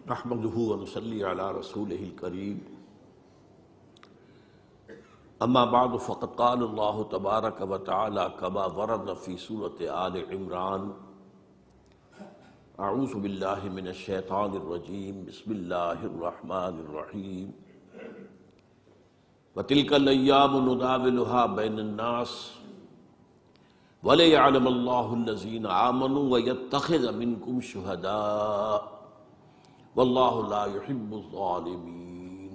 نحمده ونصلي على رسوله الكريم اما بعد فقد قال الله تبارك وتعالى كما ورد في سورة آل عمران اعوذ بالله من الشیطان الرجیم بسم اللہ الرحمن الرحیم وتلك الأيام نداولها بين الناس وَلِيَعْلَمَ اللَّهُ الَّذِينَ آمَنُوا وَيَتَّخِذَ مِنكُمْ شُهَدَاءَ وَاللَّهُ لَا يُحِبُّ الظَّالِمِينَ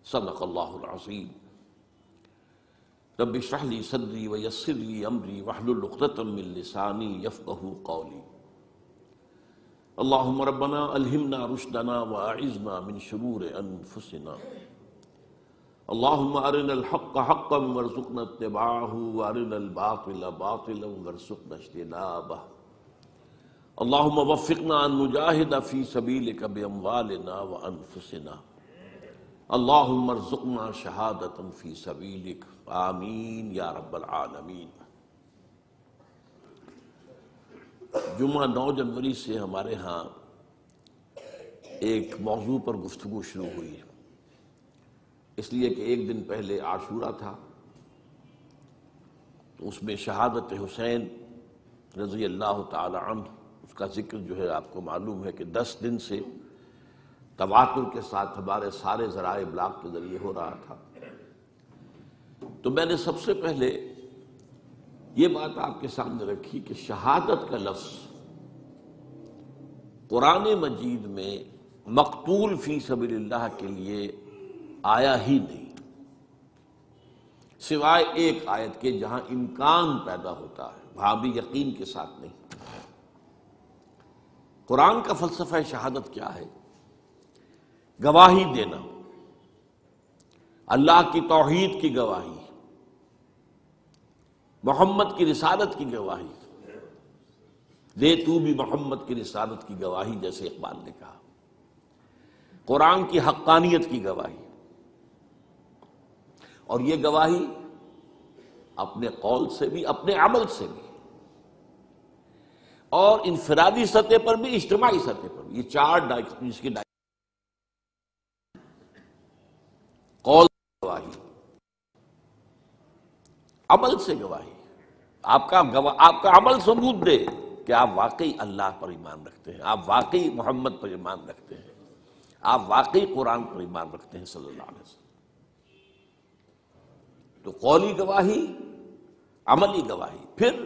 صدق اللہ العظیم رب اشرح لي صدری ويسر لي امری واحلل عقدۃ من لسانی یفقہوا قولی اللہم ربنا الہمنا رشدنا واعذنا من شرور انفسنا اللہم ارنا الحق حقا وارزقنا اتباعہ وارنا الباطل باطلا وارزقنا اجتنابہ اللہم وفقنا ان نجاہد فی سبیلک باموالنا وانفسنا اللہم ارزقنا شہادتا فی سبیلک آمین یا رب العالمین۔ جمعہ 9 جنوری سے ہمارے ہاں ایک موضوع پر گفتگو شروع ہوئی ہے، اس لیے کہ ایک دن پہلے عاشورہ تھا، تو اس میں شہادت حسین رضی اللہ تعالی عنہ، اس کا ذکر جو ہے آپ کو معلوم ہے کہ 10 دن سے تواتر کے ساتھ ہمارے سارے ذرائع ابلاغ کے ذریعے ہو رہا تھا۔ تو میں نے سب سے پہلے یہ بات آپ کے سامنے رکھی کہ شہادت کا لفظ قرآن مجید میں مقتول فی سبیل اللہ کے لیے آیا ہی نہیں، سوائے ایک آیت کے جہاں امکان پیدا ہوتا ہے، وہاں بھی یقین کے ساتھ نہیں۔ قرآن کا فلسفہ شہادت کیا ہے؟ گواہی دینا، اللہ کی توحید کی گواہی، محمد کی رسالت کی گواہی، دے تو بھی محمد کی رسالت کی گواہی، جیسے اقبال نے کہا، قرآن کی حقانیت کی گواہی، اور یہ گواہی اپنے قول سے بھی، اپنے عمل سے بھی، اور انفرادی سطح پر بھی، اجتماعی سطح پر بھی، یہ 4 اس کی قول سے گواہی، عمل سے گواہی، آپ کا عمل ثبوت دے کہ آپ واقعی اللہ پر ایمان رکھتے ہیں، آپ واقعی محمد پر ایمان رکھتے ہیں، آپ واقعی قرآن پر ایمان رکھتے ہیں صلی اللہ علیہ وسلم۔ تو قولی گواہی، عملی گواہی، پھر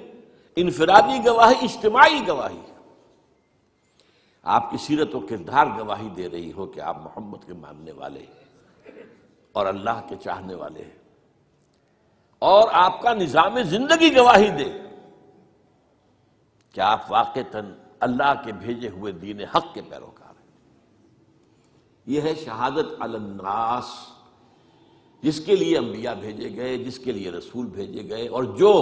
انفرادی گواہی، اجتماعی گواہی، آپ کی سیرت و کردار گواہی دے رہی ہو کہ آپ محمد کے ماننے والے اور اللہ کے چاہنے والے ہیں، اور آپ کا نظام زندگی گواہی دے کہ آپ واقعتاً اللہ کے بھیجے ہوئے دین حق کے پیروکار ہیں۔ یہ ہے شہادت علی الناس، جس کے لیے انبیاء بھیجے گئے، جس کے لیے رسول بھیجے گئے، اور جو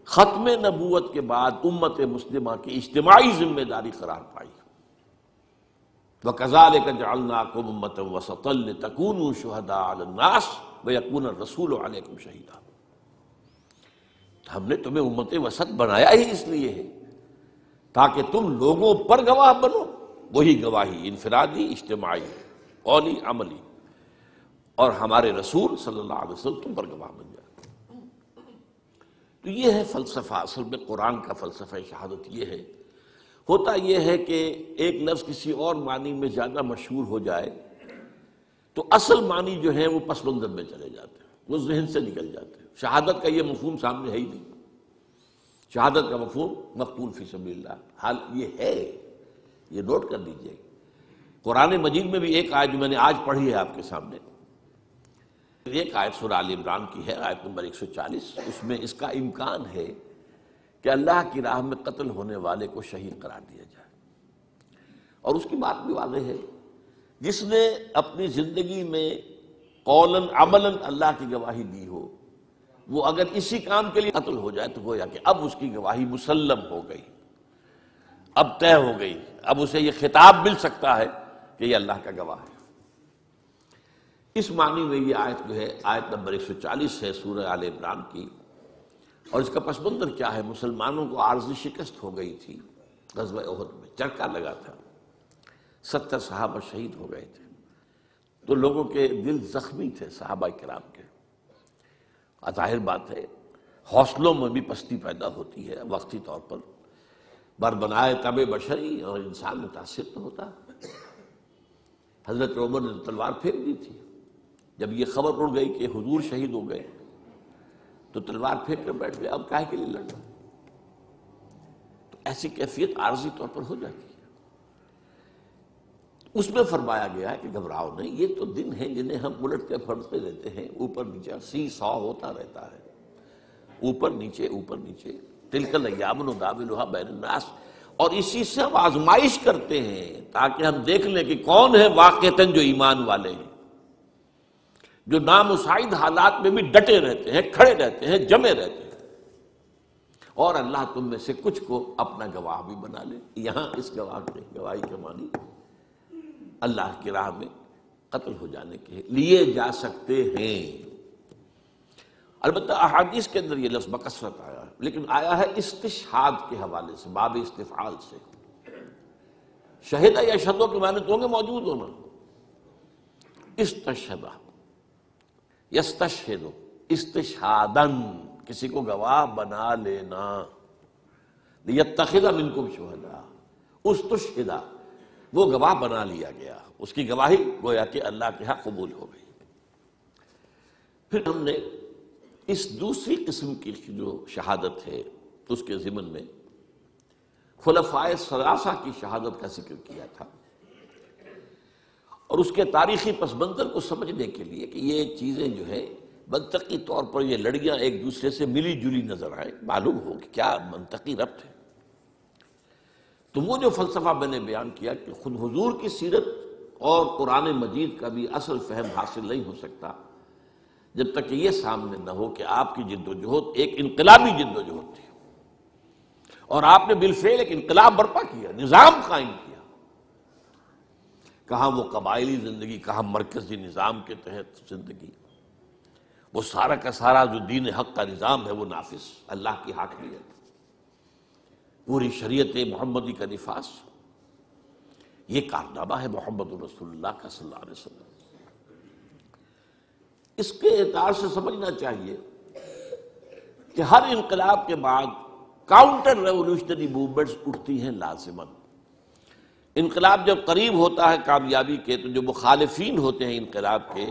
ختم نبوت کے بعد امت مسلمہ کی اجتماعی ذمہ داری قرار پائی۔ وَكَذَلِكَ جَعَلْنَاكُمْ أُمَّةً وَسَطًا لِتَكُونُوا شُهَدَاءَ عَلَى النَّاسِ وَيَكُونَ الرَّسُولُ عَلَيْكُمْ شَهِيدًا۔ ہم نے تمہیں امت وسط بنایا ہی اس لیے ہے تاکہ تم لوگوں پر گواہ بنو، وہی گواہی انفرادی، اجتماعی، قولی، عملی، اور ہمارے رسول صلی اللہ علیہ وسلم تم پر گواہ بن جائے۔ تو یہ ہے فلسفہ، اصل میں قرآن کا فلسفہ شہادت یہ ہے۔ ہوتا یہ ہے کہ ایک لفظ کسی اور معنی میں زیادہ مشہور ہو جائے تو اصل معنی جو ہے وہ پس منظر میں چلے جاتے ہیں، وہ ذہن سے نکل جاتے ہیں۔ شہادت کا یہ مفہوم سامنے ہے ہی نہیں، شہادت کا مفہوم مقتول فی سبیل اللہ، حال یہ ہے، یہ نوٹ کر لیجئے۔ قرآن مجید میں بھی ایک آیت جو میں نے آج پڑھی ہے آپ کے سامنے، ایک آیت سورہ آل عمران کی ہے، آیت نمبر 140، اس میں اس کا امکان ہے کہ اللہ کی راہ میں قتل ہونے والے کو شہید قرار دیا جائے، اور اس کی بات بھی واضح ہے، جس نے اپنی زندگی میں قولاً عملاً اللہ کی گواہی دی ہو، وہ اگر اسی کام کے لیے قتل ہو جائے تو گویا کہ اب اس کی گواہی مسلم ہو گئی، اب طے ہو گئی، اب اسے یہ خطاب مل سکتا ہے کہ یہ اللہ کا گواہ ہے۔ اس معنی میں یہ آیت جو ہے، آیت نمبر 140 ہے سورہ آل عمران کی، اور اس کا پس منظر کیا ہے؟ مسلمانوں کو عارضی شکست ہو گئی تھی غزوہ احد میں، چرکا لگا تھا، 70 صحابہ شہید ہو گئے تھے، تو لوگوں کے دل زخمی تھے صحابہ کرام کے۔ ظاہر بات ہے حوصلوں میں بھی پستی پیدا ہوتی ہے وقتی طور پر، بربنائے طبع بشری، اور انسان متاثر تو ہوتا۔ حضرت عمر نے تلوار پھینک دی تھی، جب یہ خبر اڑ گئی کہ حضور شہید ہو گئے تو تلوار پھینک کر بیٹھ گئے، اب کاہے کے لیے لڑنا؟ تو ایسی کیفیت عارضی طور پر ہو جاتی ہے۔ اس میں فرمایا گیا ہے کہ گھبراؤ نہیں، یہ تو دن ہیں جنہیں ہم الٹتے پھرتے رہتے ہیں، اوپر نیچے سی سا ہوتا رہتا ہے، اوپر نیچے اوپر نیچے، تلک الایام نداولھا بین الناس، اور اسی سے ہم آزمائش کرتے ہیں تاکہ ہم دیکھ لیں کہ کون ہے واقعتاً جو ایمان والے ہیں، جو نامساعد حالات میں بھی ڈٹے رہتے ہیں، کھڑے رہتے ہیں، جمے رہتے ہیں، اور اللہ تم میں سے کچھ کو اپنا گواہ بھی بنا لے۔ یہاں اس گواہی کے معنی اللہ کی راہ میں قتل ہو جانے کے لیے جا سکتے ہیں۔ البتہ احادیث کے اندر یہ لفظ بکثرت آیا ہے، لیکن آیا ہے استشہاد کے حوالے سے، باب استفعال سے۔ شہدہ یا شہدوں کے معنی تو ہوں گے موجود ہونا، استشہدہ یستشہد استشہادن، کسی کو گواہ بنا لینا، لیتخذ منکم شہداء، استشہدہ وہ گواہ بنا لیا گیا، اس کی گواہی گویا کہ اللہ کے ہاں قبول ہو گئی۔ پھر ہم نے اس دوسری قسم کی جو شہادت ہے اس کے ضمن میں خلفائے ثلاثہ کی شہادت کا ذکر کیا تھا، اور اس کے تاریخی پس منظر کو سمجھنے کے لیے کہ یہ چیزیں جو ہے منطقی طور پر یہ لڑیاں ایک دوسرے سے ملی جلی نظر آئیں، معلوم ہو کہ کیا منطقی ربط ہے۔ تو وہ جو فلسفہ میں نے بیان کیا کہ خود حضور کی سیرت اور قرآن مجید کا بھی اصل فہم حاصل نہیں ہو سکتا جب تک کہ یہ سامنے نہ ہو کہ آپ کی جد و جہد ایک انقلابی جد و جہد تھی، اور آپ نے بالفعل ایک انقلاب برپا کیا، نظام قائم کیا۔ کہاں وہ قبائلی زندگی، کہاں مرکزی نظام کے تحت زندگی، وہ سارا کا سارا جو دین حق کا نظام ہے وہ نافذ، اللہ کی حاکمیت، پوری شریعت محمدی کا نفاذ، یہ کارنامہ ہے محمد رسول اللہ کا صلی اللہ علیہ وسلم۔ اس کے اعتبار سے سمجھنا چاہیے کہ ہر انقلاب کے بعد کاؤنٹر ریولوشنری موومنٹس اٹھتی ہیں لازماً۔ انقلاب جب قریب ہوتا ہے کامیابی کے تو جو مخالفین ہوتے ہیں انقلاب کے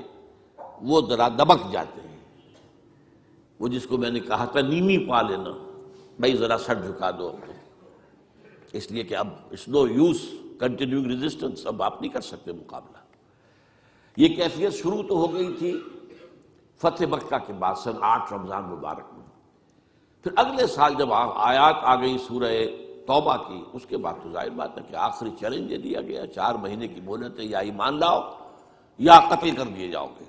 وہ ذرا دبک جاتے ہیں، وہ جس کو میں نے کہا تھا نیمی پا لینا، بھائی ذرا سر جھکا دو اب تو، اس لیے کہ اب it's no use continuing resistance, اب آپ نہیں کر سکتے مقابلہ۔ یہ کیفیت شروع تو ہو گئی تھی فتح مکہ کے بعد سن 8 رمضان مبارک میں، پھر اگلے سال جب آیات آ گئی سورہ توبہ کی، اس کے بعد تو ظاہر بات ہے کہ آخری چیلنج دے دیا گیا، 4 مہینے کی مہلت ہے، یا ایمان لاؤ یا قتل کر دیے جاؤ گے،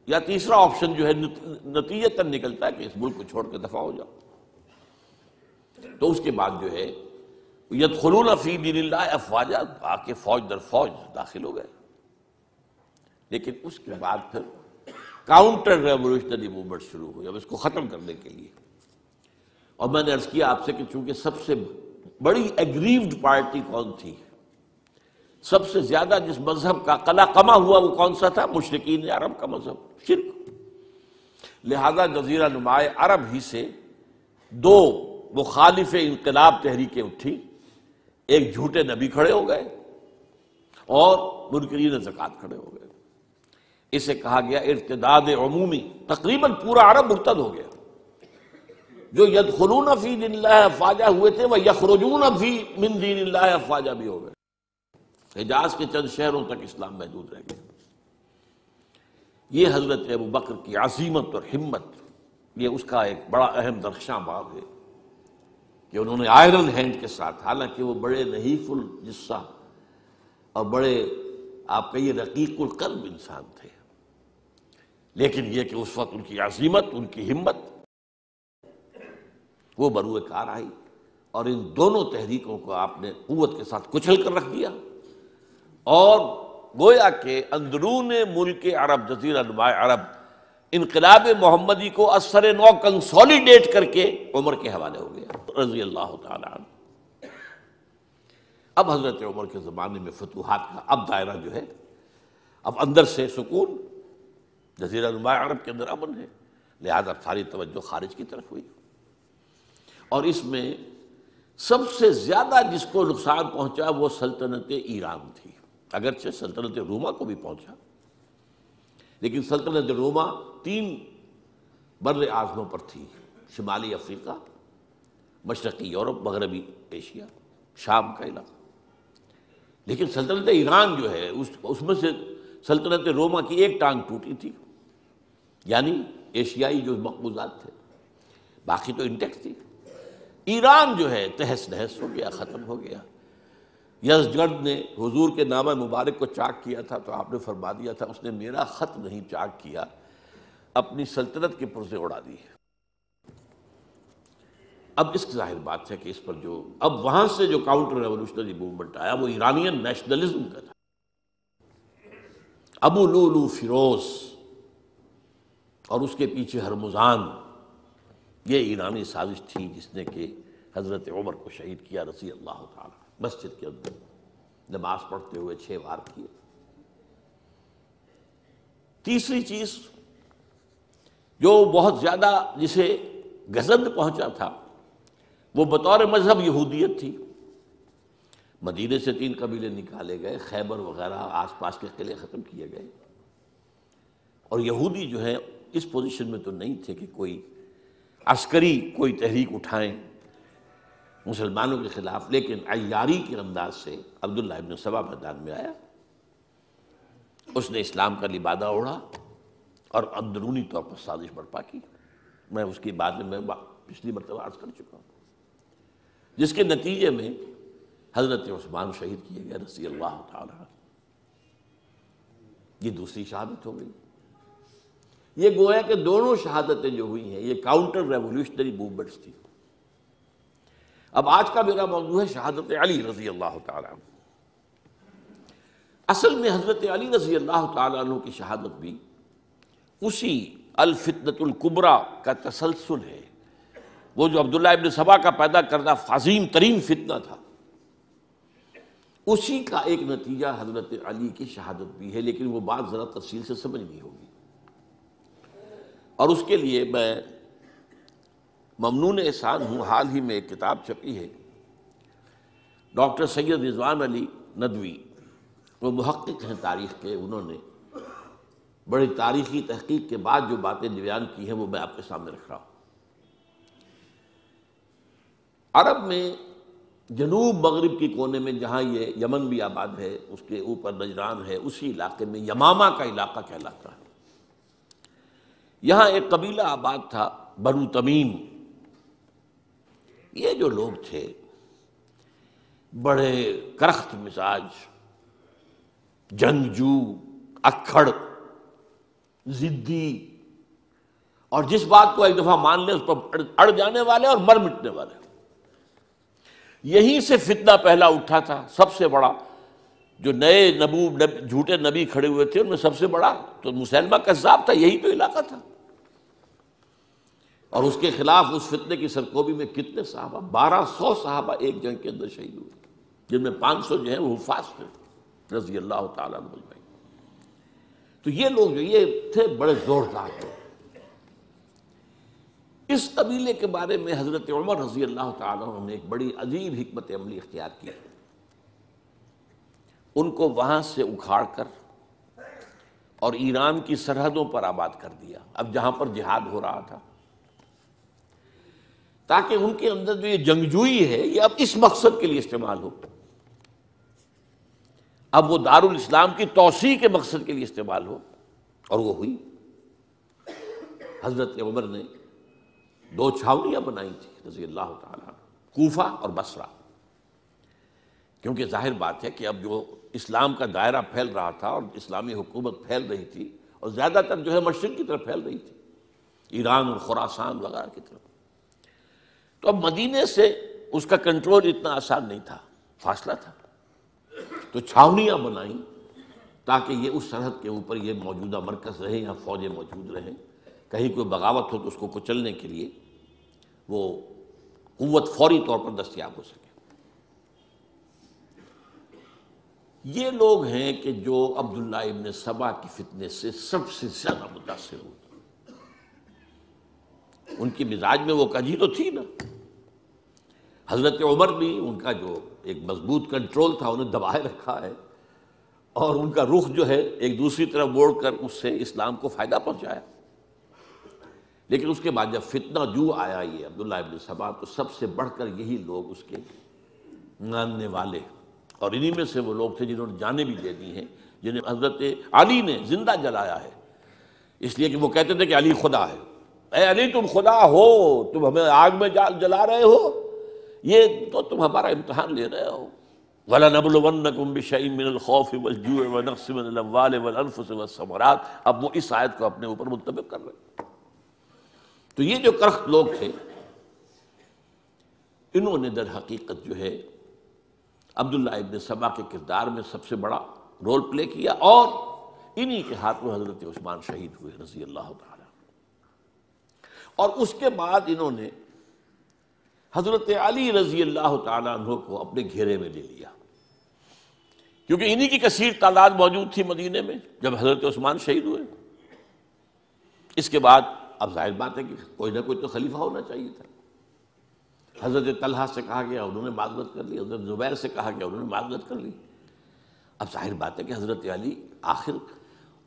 یا تیسرا آپشن جو ہے نتیجتاً نکلتا ہے کہ اس ملک کو چھوڑ کے دفع ہو جاؤ۔ تو اس کے بعد جو ہے یدخلون فی دین اللہ افواجا، آ کے فوج در فوج داخل ہو گئے۔ لیکن اس کے بعد پھر کاؤنٹر ریولوشنری موومنٹ شروع ہوئی اب اس کو ختم کرنے کے لیے، اور میں نے عرض کیا آپ سے کہ چونکہ سب سے بڑی ایگریوڈ پارٹی کون تھی، سب سے زیادہ جس مذہب کا قلع قمع ہوا وہ کون سا تھا؟ مشرکین عرب کا مذہب، شرک۔ لہذا جزیرہ نماء عرب ہی سے 2 مخالف انقلاب تحریکیں اٹھی، ایک جھوٹے نبی کھڑے ہو گئے اور منکرین زکوٰۃ کھڑے ہو گئے۔ اسے کہا گیا ارتداد عمومی، تقریباً پورا عرب مرتد ہو گیا۔ جو یدخلون فی دین اللہ افواجا ہوئے تھے وہ یخرجون فی من دین اللہ افواجا بھی ہو گئے۔ حجاز کے چند شہروں تک اسلام محدود رہ گیا۔ یہ حضرت ابوبکر کی عزیمت اور ہمت، یہ اس کا ایک بڑا اہم درخشاں باب ہے کہ انہوں نے آئرن ہینڈ کے ساتھ، حالانکہ وہ بڑے نحیف الجثہ اور بڑے آپ کہیے رقیق القلب انسان تھے، لیکن یہ کہ اس وقت ان کی عزیمت، ان کی ہمت وہ بروئے کار آئی، اور ان دونوں تحریکوں کو آپ نے قوت کے ساتھ کچل کر رکھ دیا، اور گویا کہ اندرون ملک عرب، جزیرہ نماء عرب، انقلاب محمدی کو اثر نو کنسولیڈیٹ کر کے عمر کے حوالے ہو گیا رضی اللہ تعالی عنہ۔ اب حضرت عمر کے زمانے میں فتوحات کا اب دائرہ جو ہے، اب اندر سے سکون، جزیرہ نما عرب کے اندر امن ہے، لہذا ساری توجہ خارج کی طرف ہوئی۔ اور اس میں سب سے زیادہ جس کو نقصان پہنچا وہ سلطنت ایران تھی، اگرچہ سلطنت روما کو بھی پہنچا، لیکن سلطنت روما 3 بر اعظموں پر تھی، شمالی افریقہ، مشرقی یورپ، مغربی ایشیا، شام کا علاقہ۔ لیکن سلطنت ایران جو ہے اس میں سے سلطنت روما کی ایک ٹانگ ٹوٹی تھی، یعنی ایشیائی جو مقبوضات تھے، باقی تو انٹیکٹ تھی۔ ایران جو ہے تہس نہس ہو گیا، ختم ہو گیا۔ یزدگرد نے حضور کے نامہ مبارک کو چاک کیا تھا تو آپ نے فرما دیا تھا اس نے میرا خط نہیں چاک کیا، اپنی سلطنت کے پرزے اڑا دی۔ اب اس کی ظاہر بات ہے کہ اس پر جو اب وہاں سے جو کاؤنٹر ریولوشنری موومنٹ آیا وہ ایرانین نیشنلزم کا تھا۔ ابو لولو فیروز اور اس کے پیچھے ہرمزان، یہ ایرانی سازش تھی جس نے کہ حضرت عمر کو شہید کیا رضی اللہ تعالی، مسجد کے اندر نماز پڑھتے ہوئے 6 وار کیے۔ تیسری چیز جو بہت زیادہ جسے گزند پہنچا تھا وہ بطور مذہب یہودیت تھی۔ مدینے سے 3 قبیلے نکالے گئے، خیبر وغیرہ آس پاس کے قلعے ختم کیے گئے، اور یہودی جو ہیں اس پوزیشن میں تو نہیں تھے کہ کوئی عسکری کوئی تحریک اٹھائیں مسلمانوں کے خلاف، لیکن عیاری کے انداز سے عبداللہ ابن سبا میدان میں آیا، اس نے اسلام کا لبادہ اوڑھا اور اندرونی طور پر سازش برپا کی۔ میں اس کی بات میں پچھلی مرتبہ عرض کر چکا ہوں، جس کے نتیجے میں حضرت عثمان شہید کیے گئے رضی اللہ تعالی۔ یہ دوسری شہادت ہو گئی۔ یہ گویا کہ دونوں شہادتیں جو ہوئی ہیں یہ کاؤنٹر ریولوشنری موومنٹس تھی۔ اب آج کا میرا موضوع ہے شہادت علی رضی اللہ تعالی عنہ۔ اصل میں حضرت علی رضی اللہ تعالی عنہ کی شہادت بھی اسی الفتنۃ الکبریٰ کا تسلسل ہے، وہ جو عبداللہ ابن سبا کا پیدا کردہ عظیم ترین فتنہ تھا، اسی کا ایک نتیجہ حضرت علی کی شہادت بھی ہے، لیکن وہ بات ذرا تفصیل سے سمجھنی ہوگی۔ اور اس کے لیے میں ممنون احسان ہوں، حال ہی میں ایک کتاب چھپی ہے، ڈاکٹر سید رضوان علی ندوی، وہ محقق ہیں تاریخ کے، انہوں نے بڑی تاریخی تحقیق کے بعد جو باتیں بیان کی ہیں وہ میں آپ کے سامنے رکھ رہا ہوں۔ عرب میں جنوب مغرب کی کونے میں جہاں یہ یمن بھی آباد ہے، اس کے اوپر نجران ہے، اسی علاقے میں یمامہ کا علاقہ کہلاتا ہے۔ یہاں ایک قبیلہ آباد تھا بنو تمیم۔ یہ جو لوگ تھے بڑے کرخت مزاج، جنگجو، اکھڑ، ضدی، اور جس بات کو ایک دفعہ مان لیں اس پر اڑ جانے والے اور مر مٹنے والے۔ یہیں سے فتنہ پہلا اٹھا تھا۔ سب سے بڑا جو نئے جھوٹے نبی کھڑے ہوئے تھے ان میں سب سے بڑا تو مسیلمہ کذاب تھا، یہی تو علاقہ تھا، اور اس کے خلاف اس فتنے کی سرکوبی میں کتنے صحابہ، 1200 صحابہ ایک جنگ کے اندر شہید ہوئے، جن میں 500 جو ہیں وہ حفاظ تھے رضی اللہ تعالیٰ عنہ اجمعین۔ تو یہ لوگ جو یہ تھے بڑے زوردار تھے۔ اس قبیلے کے بارے میں حضرت عمر رضی اللہ تعالیٰ عنہ نے ایک بڑی عجیب حکمت عملی اختیار کی۔ ان کو وہاں سے اکھاڑ کر اور ایران کی سرحدوں پر آباد کر دیا، اب جہاں پر جہاد ہو رہا تھا، تاکہ ان کے اندر جو یہ جنگجوئی ہے یہ اب اس مقصد کے لیے استعمال ہو، اب وہ دارالاسلام کی توسیع کے مقصد کے لیے استعمال ہو، اور وہ ہوئی۔ حضرت عمر نے 2 چھاونیاں بنائی تھی رضی اللہ تعالیٰ عنہ، کوفہ اور بصرہ، کیونکہ ظاہر بات ہے کہ اب جو اسلام کا دائرہ پھیل رہا تھا اور اسلامی حکومت پھیل رہی تھی، اور زیادہ تر جو ہے مشرق کی طرف پھیل رہی تھی، ایران اور خراسان وغیرہ کی طرف، تو اب مدینے سے اس کا کنٹرول اتنا آسان نہیں تھا، فاصلہ تھا، تو چھاونیاں بنائیں تاکہ یہ اس سرحد کے اوپر یہ موجودہ مرکز رہے، یہاں فوجیں موجود رہیں، کہیں کوئی بغاوت ہو تو اس کو کچلنے کے لیے وہ قوت فوری طور پر دستیاب ہو سکے۔ یہ لوگ ہیں کہ جو عبداللہ ابن سبا کی فتنے سے سب سے زیادہ متاثر ہوئے. ان کی مزاج میں وہ کجی تو تھی نا. حضرت عمر بھی ان کا جو ایک مضبوط کنٹرول تھا انہیں دبائے رکھا ہے، اور ان کا رخ جو ہے ایک دوسری طرف موڑ کر اس سے اسلام کو فائدہ پہنچایا. لیکن اس کے بعد جب فتنہ جو آیا یہ عبداللہ ابن سبا، تو سب سے بڑھ کر یہی لوگ اس کے ماننے والے، اور انہی میں سے وہ لوگ تھے جنہوں نے جانیں بھی دے دی ہیں، جنہیں حضرت علی نے زندہ جلایا ہے، اس لیے کہ وہ کہتے تھے کہ علی خدا ہے. اے علی تم خدا ہو، تم ہمیں آگ میں جلا رہے ہو، یہ تو تم ہمارا امتحان لے رہے ہو. وَلَنَبْلُوَنَّكُمْ بِشَيْءٍ مِّنَ الْخَوْفِ وَالْجُوعِ وَنَقْصٍ مِّنَ الْأَمْوَالِ وَالْأَنفُسِ وَالثَّمَرَاتِ. اب وہ اس آیت کو اپنے اوپر منطبق کر رہے ہیں. تو یہ جو کرخت لوگ تھے، انہوں نے در حقیقت جو ہے عبداللہ ابن سبا کے کردار میں سب سے بڑا رول پلے کیا، اور انہی کے ہاتھوں حضرت عثمان شہید ہوئے رضی اللہ تعالی. اور اس کے بعد انہوں نے حضرت علی رضی اللہ تعالیٰ عنہ کو اپنے گھیرے میں لے لیا، کیونکہ انہی کی کثیر تعداد موجود تھی مدینے میں جب حضرت عثمان شہید ہوئے. اس کے بعد اب ظاہر بات ہے کہ کوئی نہ کوئی تو خلیفہ ہونا چاہیے تھا. حضرت طلحہ سے کہا گیا، انہوں نے معذرت کر لی. حضرت زبیر سے کہا گیا، انہوں نے معذرت کر لی. اب ظاہر بات ہے کہ حضرت علی آخر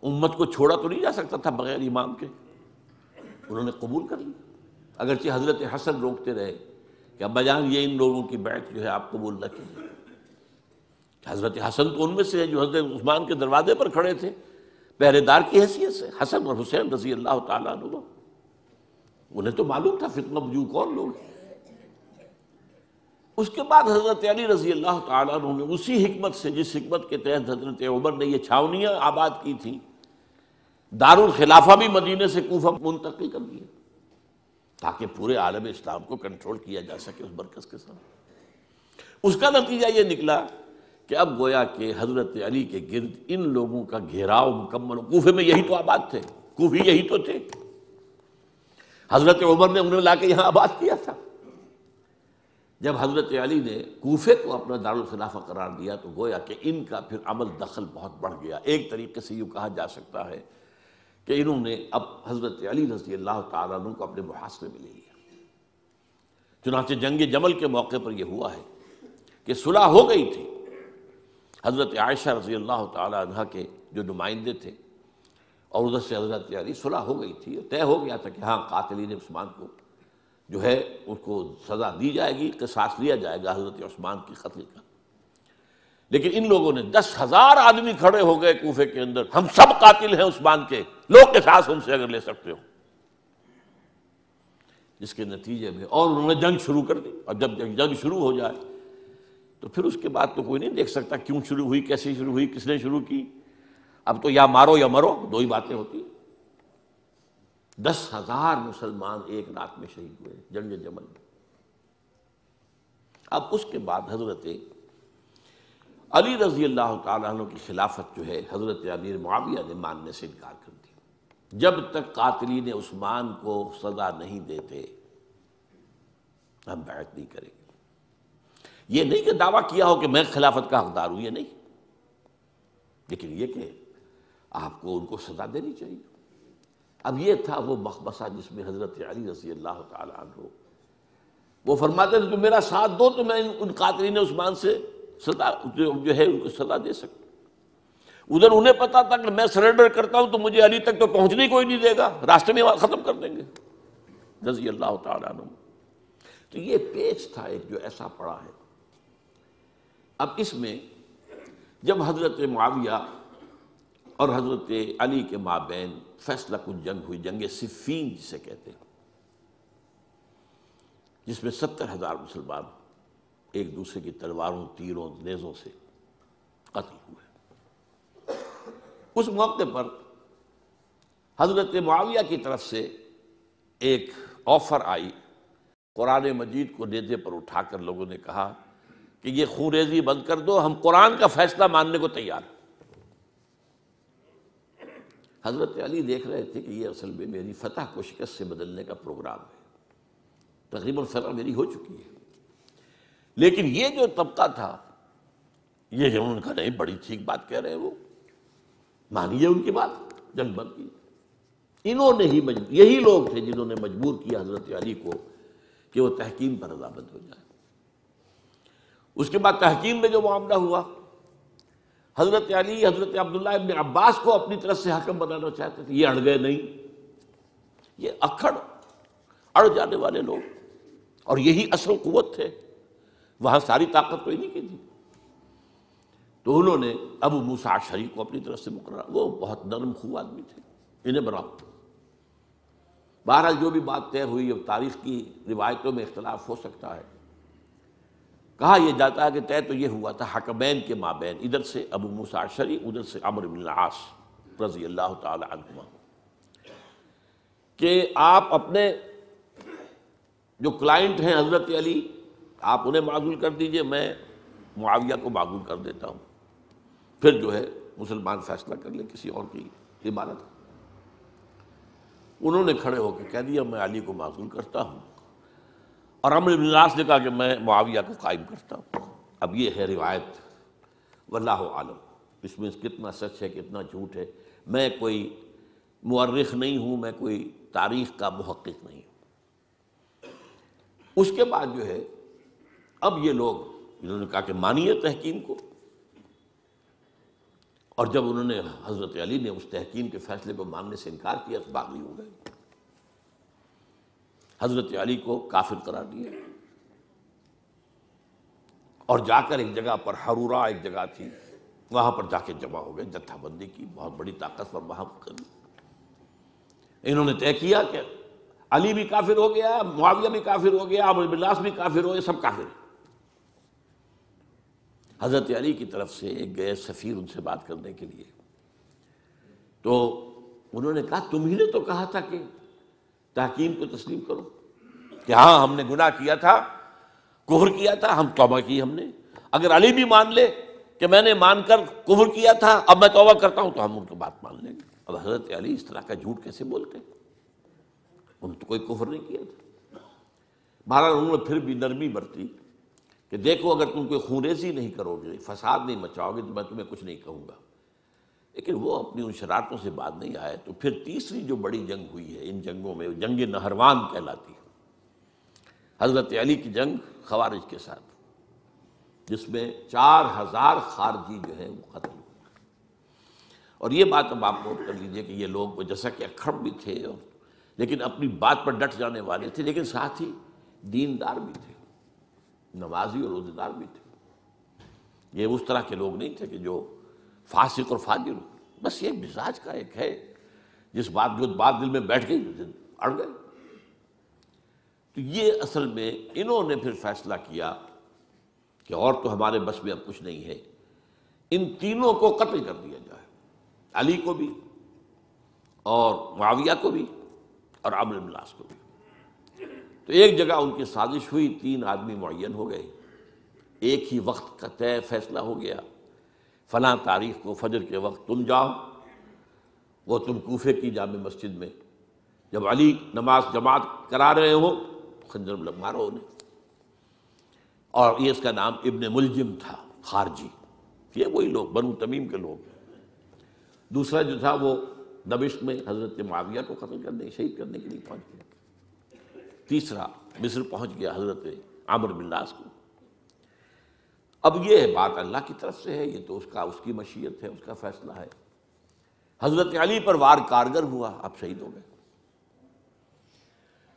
امت کو چھوڑا تو نہیں جا سکتا تھا بغیر امام کے. انہوں نے قبول کر لی، اگرچہ حضرت حسن روکتے رہے کہ ابا جان یہ ان لوگوں کی بیعت جو ہے آپ قبول نہ کیجیے. حضرت حسن تو ان میں سے ہیں جو حضرت عثمان کے دروازے پر کھڑے تھے پہرے دار کی حیثیت سے، حسن اور حسین رضی اللہ تعالیٰ عنہ. انہیں تو معلوم تھا فتنہ جو کون لوگ ہیں. اس کے بعد حضرت علی رضی اللہ تعالیٰ عنہ نے اسی حکمت سے، جس حکمت کے تحت حضرت عمر نے یہ چھاونیاں آباد کی تھیں، دارالخلافہ بھی مدینے سے کوفہ منتقل کر دیا تاکہ پورے عالم اسلام کو کنٹرول کیا جا سکے اس مرکز کے ساتھ. اس کا نتیجہ یہ نکلا کہ اب گویا کہ حضرت علی کے گرد ان لوگوں کا گھیراؤ مکمل. کوفے میں یہی تو آباد تھے، کوفی یہی تو تھے. حضرت عمر نے انہیں لا کے یہاں آباد کیا تھا. جب حضرت علی نے کوفے کو اپنا دارالخلافہ قرار دیا تو گویا کہ ان کا پھر عمل دخل بہت بڑھ گیا. ایک طریقے سے یوں کہا جا سکتا ہے کہ انہوں نے اب حضرت علی رضی اللہ تعالیٰ عنہ کو اپنے محاصرے میں لے لیا. چنانچہ جنگ جمل کے موقع پر یہ ہوا ہے کہ صلح ہو گئی تھی. حضرت عائشہ رضی اللہ تعالیٰ عنہ کے جو نمائندے تھے اور ادھر سے حضرت علی، صلح ہو گئی تھی، طے ہو گیا تھا کہ ہاں قاتلین عثمان کو جو ہے اس کو سزا دی جائے گی، قصاص لیا جائے گا حضرت عثمان کی قتل کا. لیکن ان لوگوں نے 10,000 آدمی کھڑے ہو گئے کوفے کے اندر، ہم سب قاتل ہیں عثمان کے، لو قصاص ہم سے اگر لے سکتے ہو. جس کے نتیجے میں اور انہوں نے جنگ شروع کر دی. اور جب جنگ شروع ہو جائے تو پھر اس کے بعد تو کوئی نہیں دیکھ سکتا کیوں شروع ہوئی، کیسے شروع ہوئی، کس نے شروع کی. اب تو یا مارو یا مرو، دو ہی باتیں ہوتی. 10,000 مسلمان ایک رات میں شہید ہوئے جنگ جمل میں. اب اس کے بعد حضرت علی رضی اللہ تعالیٰ عنہ کی خلافت جو ہے حضرت امیر معاویہ نے ماننے سے انکار کر دیا. جب تک قاتلین عثمان کو سزا نہیں دیتے ہم بیعت نہیں کریں گے. یہ نہیں کہ دعویٰ کیا ہو کہ میں خلافت کا حقدار ہوں، یہ نہیں، لیکن یہ کہ آپ کو ان کو سزا دینی چاہیے. اب یہ تھا وہ مخمصہ جس میں حضرت علی رضی اللہ تعالیٰ عنہ وہ فرماتے تھے تو میرا ساتھ دو تو میں ان قاتلین عثمان سے سزا جو ہے ان کو سزا دے سکتا. ادھر انہیں پتا تھا کہ میں سرنڈر کرتا ہوں تو مجھے علی تک تو پہنچنے کوئی نہیں دے گا، راستے میں ختم کر دیں گے رضی اللہ تعالیٰ عنہ. تو یہ پیچ تھا ایک جو ایسا پڑا ہے. اب اس میں جب حضرت معاویہ اور حضرت علی کے مابین فیصلہ کن جنگ ہوئی، جنگ صفین جسے کہتے ہیں، جس میں 70,000 مسلمان ایک دوسرے کی تلواروں، تیروں، نیزوں سے قتل ہوئے. اس موقع پر حضرت معاویہ کی طرف سے ایک آفر آئی. قرآن مجید کو نیزے پر اٹھا کر لوگوں نے کہا کہ یہ خون ریزی بند کر دو، ہم قرآن کا فیصلہ ماننے کو تیار ہیں. حضرت علی دیکھ رہے تھے کہ یہ اصل میں میری فتح کو شکست سے بدلنے کا پروگرام ہے. تقریباً فتح میری ہو چکی ہے، لیکن یہ جو طبقہ تھا یہ انہوں نے کہا نہیں بڑی ٹھیک بات کہہ رہے ہیں وہ، مانیے ان کی بات، جنگ بند کی۔ انہوں نے ہی یہی لوگ تھے جنہوں نے مجبور کیا حضرت علی کو کہ وہ تحکیم پر رضامند ہو جائے۔ اس کے بعد تحکیم میں جو معاملہ ہوا، حضرت علی حضرت عبداللہ ابن عباس کو اپنی طرف سے حکم بنانا چاہتے تھے، یہ اڑ گئے نہیں۔ یہ اڑ جانے والے لوگ، اور یہی اصل قوت تھے، وہاں ساری طاقت تو انہی کی تھی۔ تو انہوں نے ابو موسیٰ اشعری کو اپنی طرف سے مقرر، وہ بہت نرم خو آدمی تھے، انہیں بناؤ۔ بہرحال جو بھی بات طے ہوئی، اب تاریخ کی روایتوں میں اختلاف ہو سکتا ہے، کہا یہ جاتا ہے کہ طے تو یہ ہوا تھا حکمین کے مابین، ادھر سے ابو موسیٰ اشعری، ادھر سے عمرو بن العاص رضی اللہ تعالی عنہما، کہ آپ اپنے جو کلائنٹ ہیں حضرت علی، آپ انہیں معزول کر دیجئے، میں معاویہ کو معزول کر دیتا ہوں، پھر جو ہے مسلمان فیصلہ کر لیں کسی اور کی عبادت۔ انہوں نے کھڑے ہو کے کہہ دیا میں علی کو معزول کرتا ہوں، اور عمرو بن العاص نے کہا کہ میں معاویہ کو قائم کرتا ہوں۔ اب یہ ہے روایت، واللہ عالم، اس میں کتنا سچ ہے کتنا جھوٹ ہے، میں کوئی مورخ نہیں ہوں، میں کوئی تاریخ کا محقق نہیں ہوں۔ اس کے بعد جو ہے اب یہ لوگ انہوں نے کہا کہ مانیے تحکیم کو، اور جب انہوں نے حضرت علی نے اس تحکیم کے فیصلے کو ماننے سے انکار کیا تو باغی ہو گئے، حضرت علی کو کافر قرار دیا، اور جا کر ایک جگہ پر حرورہ ایک جگہ تھی، وہاں پر جا کے جمع ہو گئے، جتھا بندی کی، بہت بڑی طاقت پر وہاں کری۔ انہوں نے طے کیا کہ علی بھی کافر ہو گیا، معاویہ بھی کافر ہو گیا، عمرو بن العاص بھی کافر ہو گئے، سب کافر ہیں۔ حضرت علی کی طرف سے ایک گئے سفیر ان سے بات کرنے کے لیے، تو انہوں نے کہا تم ہی نے تو کہا تھا کہ تحکیم کو تسلیم کرو، کہ ہاں ہم نے گناہ کیا تھا، کفر کیا تھا، ہم توبہ کی ہم نے، اگر علی بھی مان لے کہ میں نے مان کر کفر کیا تھا اب میں توبہ کرتا ہوں تو ہم ان کو بات مان لیں گے۔ اب حضرت علی اس طرح کا جھوٹ کیسے بولتے، انہوں نے تو کوئی کفر نہیں کیا تھا۔ بہرحال انہوں نے پھر بھی نرمی برتی کہ دیکھو اگر تم کوئی خونریزی نہیں کرو گے، فساد نہیں مچاؤ گے تو میں تمہیں کچھ نہیں کہوں گا، لیکن وہ اپنی ان شرارتوں سے بعد نہیں آئے۔ تو پھر تیسری جو بڑی جنگ ہوئی ہے ان جنگوں میں، جنگ نہروان کہلاتی ہے، حضرت علی کی جنگ خوارج کے ساتھ، جس میں 4000 خارجی جو ہے وہ قتل ہوئے۔ اور یہ بات اب آپ نوٹ کر لیجئے کہ یہ لوگ جیسا کہ اکھڑ بھی تھے لیکن اپنی بات پر ڈٹ جانے والے تھے، لیکن ساتھ ہی دیندار بھی تھے، نمازی اور روزہ دار بھی تھے۔ یہ اس طرح کے لوگ نہیں تھے کہ جو فاسق اور فاجر ہو، بس یہ مزاج کا ایک ہے، جو بات دل میں بیٹھ گئی اڑ گئے۔ تو یہ اصل میں انہوں نے پھر فیصلہ کیا کہ اور تو ہمارے بس میں اب کچھ نہیں ہے، ان تینوں کو قتل کر دیا جائے، علی کو بھی اور معاویہ کو بھی اور عمرو بن العاص کو بھی۔ تو ایک جگہ ان کی سازش ہوئی، 3 آدمی معین ہو گئے، ایک ہی وقت کا طے فیصلہ ہو گیا، فلاں تاریخ کو فجر کے وقت تم جاؤ، وہ تم کوفے کی جامع مسجد میں، جب علی نماز جماعت کرا رہے ہو خنجر مارو انہیں۔ اور یہ اس کا نام ابن ملجم تھا، خارجی، یہ وہی لوگ بنو تمیم کے لوگ۔ دوسرا جو تھا وہ دمشق میں حضرت معاویہ کو قتل کرنے شہید کرنے کے لیے پہنچ گیا۔ تیسرا مصر پہنچ گیا حضرت عمرو بن العاص کو۔ اب یہ بات اللہ کی طرف سے ہے، یہ تو اس کی مشیت ہے، اس کا فیصلہ ہے۔ حضرت علی پر وار کارگر ہوا، آپ شہید ہو گئے۔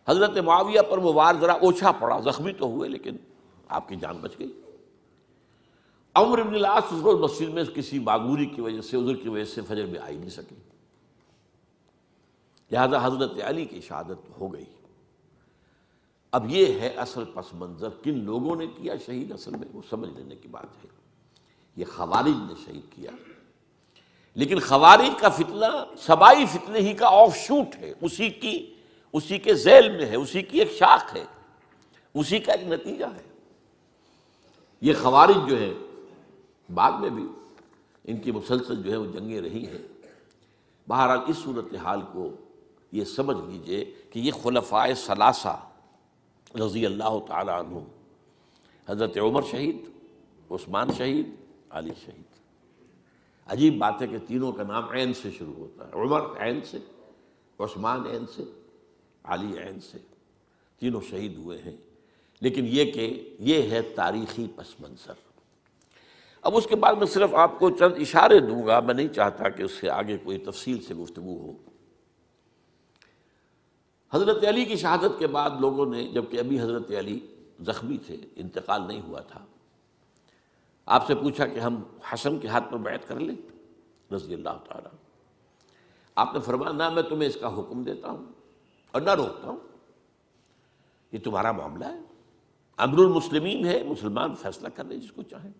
حضرت معاویہ پر وہ وار ذرا اوچھا پڑا، زخمی تو ہوئے لیکن آپ کی جان بچ گئی۔ عمرو بن العاص اس روز مسجد میں کسی معذوری کی وجہ سے، عذر کی وجہ سے فجر میں آ ہی نہیں سکے، لہذا حضرت علی کی شہادت ہو گئی۔ اب یہ ہے اصل پس منظر، کن لوگوں نے کیا شہید، اصل میں وہ سمجھ لینے کی بات ہے۔ یہ خوارج نے شہید کیا، لیکن خوارج کا فتنہ سبائی فتنے ہی کا آف شوٹ ہے، اسی کے ذیل میں ہے، اسی کی ایک شاخ ہے، اسی کا ایک نتیجہ ہے۔ یہ خوارج جو ہے بعد میں بھی ان کی مسلسل جو ہے وہ جنگیں رہی ہیں۔ بہرحال اس صورتحال کو یہ سمجھ لیجئے کہ یہ خلفائے ثلاثہ رضی اللہ تعالی عنہ، حضرت عمر شہید، عثمان شہید، علی شہید۔ عجیب بات ہے کہ تینوں کا نام عین سے شروع ہوتا ہے، عمر عین سے، عثمان عین سے، علی عین سے، تینوں شہید ہوئے ہیں۔ لیکن یہ کہ یہ ہے تاریخی پس منظر۔ اب اس کے بعد میں صرف آپ کو چند اشارے دوں گا، میں نہیں چاہتا کہ اس سے آگے کوئی تفصیل سے گفتگو ہو۔ حضرت علی کی شہادت کے بعد لوگوں نے، جبکہ ابھی حضرت علی زخمی تھے، انتقال نہیں ہوا تھا، آپ سے پوچھا کہ ہم حسن کے ہاتھ پر بیعت کر لیں رضی اللہ تعالیٰ۔ آپ نے فرمایا نہ میں تمہیں اس کا حکم دیتا ہوں اور نہ روکتا ہوں، یہ تمہارا معاملہ ہے، امر المسلمین ہے، مسلمان فیصلہ کر لیں جس کو چاہیں۔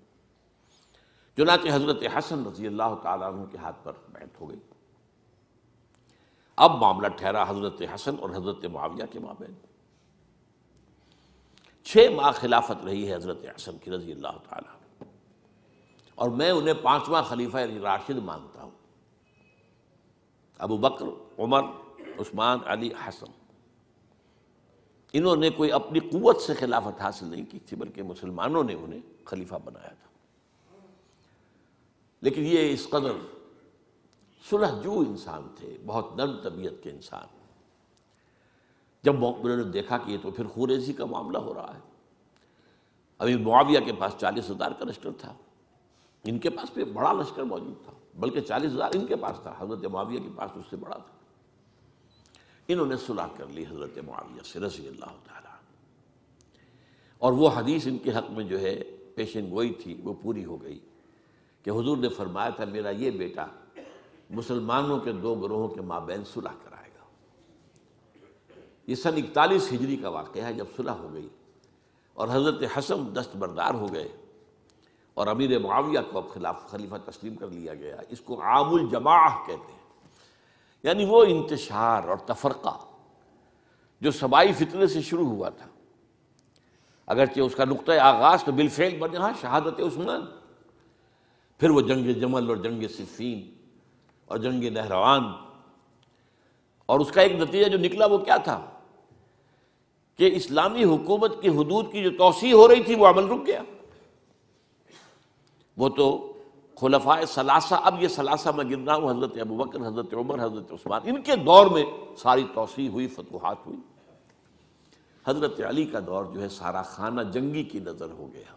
چنانچہ حضرت حسن رضی اللہ تعالیٰ عنہ کے ہاتھ پر بیعت ہو گئی۔ اب معاملہ ٹھہرا حضرت حسن اور حضرت معاویہ کے مابین۔ 6 ماہ خلافت رہی ہے حضرت حسن کی رضی اللہ تعالیٰ، اور میں انہیں 5واں خلیفہ راشد مانتا ہوں۔ ابو بکر، عمر، عثمان، علی، حسن، انہوں نے کوئی اپنی قوت سے خلافت حاصل نہیں کی تھی، بلکہ مسلمانوں نے انہیں خلیفہ بنایا تھا۔ لیکن یہ اس قدر صلح جو انسان تھے، بہت نرم طبیعت کے انسان، جب انہوں نے دیکھا کہ یہ تو پھر خوریزی کا معاملہ ہو رہا ہے۔ ابھی معاویہ کے پاس 40,000 کا لشکر تھا، ان کے پاس بھی بڑا لشکر موجود تھا، بلکہ 40,000 ان کے پاس تھا، حضرت معاویہ کے پاس اس سے بڑا تھا۔ انہوں نے صلح کر لی حضرت معاویہ سے رضی اللہ تعالیٰ، اور وہ حدیث ان کے حق میں جو ہے پیشن گوئی تھی وہ پوری ہو گئی کہ حضور نے فرمایا تھا میرا یہ بیٹا مسلمانوں کے 2 گروہوں کے مابین صلح کرائے گا۔ یہ سن 41 ہجری کا واقعہ ہے، جب صلح ہو گئی اور حضرت حسن دستبردار ہو گئے اور امیر معاویہ کو اب خلیفہ تسلیم کر لیا گیا۔ اس کو عام الجماعہ کہتے ہیں، یعنی وہ انتشار اور تفرقہ جو سبائی فتنے سے شروع ہوا تھا، اگرچہ اس کا نقطۂ آغاز تو بالفعل بنا شہادت عثمان، پھر وہ جنگ جمل اور جنگ صفین اور جنگ نہروان، اور اس کا ایک نتیجہ جو نکلا وہ کیا تھا کہ اسلامی حکومت کی حدود کی جو توسیع ہو رہی تھی وہ عمل رک گیا۔ وہ تو خلفائے ثلاثہ، اب یہ ثلاثہ میں گن رہا ہوں، حضرت ابوبکر، حضرت عمر، حضرت عثمان، ان کے دور میں ساری توسیع ہوئی، فتوحات ہوئی۔ حضرت علی کا دور جو ہے سارا خانہ جنگی کی نظر ہو گیا۔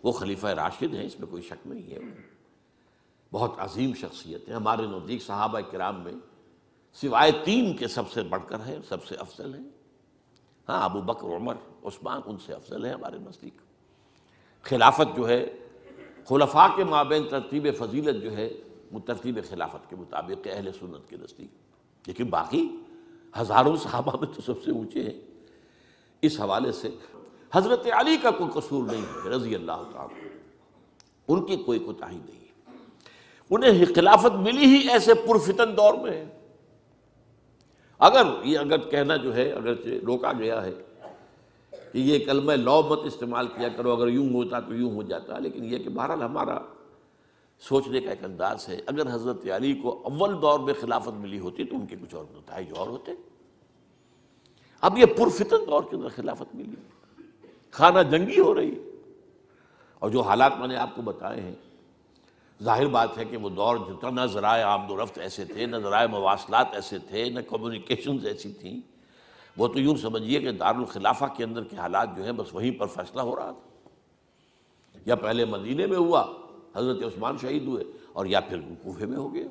وہ خلیفہ راشد ہیں، اس میں کوئی شک نہیں ہے، بہت عظیم شخصیت ہے، ہمارے نزدیک صحابہ کرام میں سوائے 3 کے سب سے بڑھ کر ہے، سب سے افضل ہیں۔ ہاں ابو بکر، عمر، عثمان ان سے افضل ہیں ہمارے نزدیک۔ خلافت جو ہے خلفاء کے مابین ترتیب فضیلت جو ہے وہ ترتیب خلافت کے مطابق اہل سنت کے نزدیک، لیکن باقی ہزاروں صحابہ میں تو سب سے اونچے ہیں۔ اس حوالے سے حضرت علی کا کوئی قصور نہیں ہے رضی اللہ تعالیٰ، ان کی کوئی کوتاہی نہیں ہے، انہیں خلافت ملی ہی ایسے پرفتن دور میں ہے۔ اگر کہنا جو ہے، اگر روکا گیا ہے کہ یہ کلمہ لو مت استعمال کیا کرو، اگر یوں ہوتا تو یوں ہو جاتا، لیکن یہ کہ بہرحال ہمارا سوچنے کا ایک انداز ہے، اگر حضرت علی کو اول دور میں خلافت ملی ہوتی تو ان کے کچھ اور نتائج اور ہوتے۔ اب یہ پرفتن دور کے اندر خلافت ملی، خانہ جنگی ہو رہی، اور جو حالات میں نے آپ کو بتائے ہیں، ظاہر بات ہے کہ وہ دور جتنا نہ ذرائع آمد و رفت ایسے تھے، نہ ذرائع مواصلات ایسے تھے، نہ کمیونیکیشنز ایسی تھیں، وہ تو یوں سمجھیے کہ دارالخلافہ کے اندر کے حالات جو ہیں بس وہیں پر فیصلہ ہو رہا تھا، یا پہلے مدینے میں ہوا، حضرت عثمان شہید ہوئے، اور یا پھر کوفے میں ہو گیا۔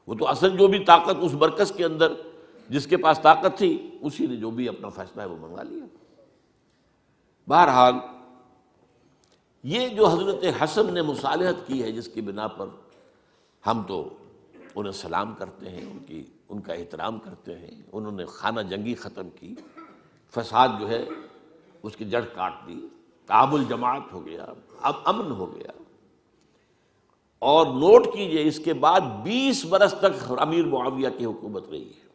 وہ تو اصل جو بھی طاقت اس مرکز کے اندر جس کے پاس طاقت تھی، اسی نے جو بھی اپنا فیصلہ ہے وہ منوا لیا۔ بہرحال یہ جو حضرت حسن نے مصالحت کی ہے، جس کی بنا پر ہم تو انہیں سلام کرتے ہیں، ان کا احترام کرتے ہیں، انہوں نے خانہ جنگی ختم کی، فساد جو ہے اس کی جڑ کاٹ دی، تعامل جماعت ہو گیا، اب امن ہو گیا۔ اور نوٹ کیجئے اس کے بعد 20 برس تک امیر معاویہ کی حکومت رہی ہے،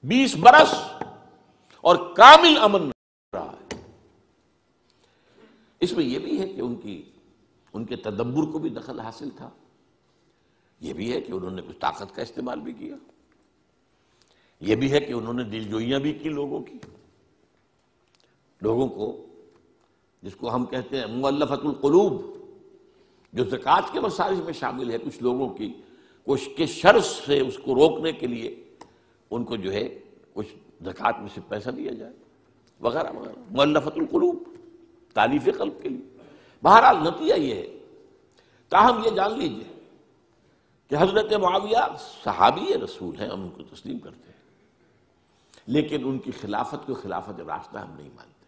20 برس، اور کامل امن رہا ہے۔ اس میں یہ بھی ہے کہ ان کے تدبر کو بھی دخل حاصل تھا، یہ بھی ہے کہ انہوں نے کچھ طاقت کا استعمال بھی کیا، یہ بھی ہے کہ انہوں نے دل جوئیاں بھی کی لوگوں کی، لوگوں کو جس کو ہم کہتے ہیں مؤلفۃ القلوب، جو زکوٰۃ کے مسائل میں شامل ہے، کچھ لوگوں کی کوشش کے شر سے اس کو روکنے کے لیے ان کو جو ہے کچھ زکوٰۃ میں سے پیسہ دیا جائے وغیرہ وغیرہ، مؤلفۃ القلوب، تالیف قلب کے لیے۔ بہرحال نتیجہ یہ ہے، تاہم یہ جان لیجیے کہ حضرت معاویہ صحابی رسول ہیں، ہم ان کو تسلیم کرتے ہیں، لیکن ان کی خلافت کو خلافت راشدہ ہم نہیں مانتے،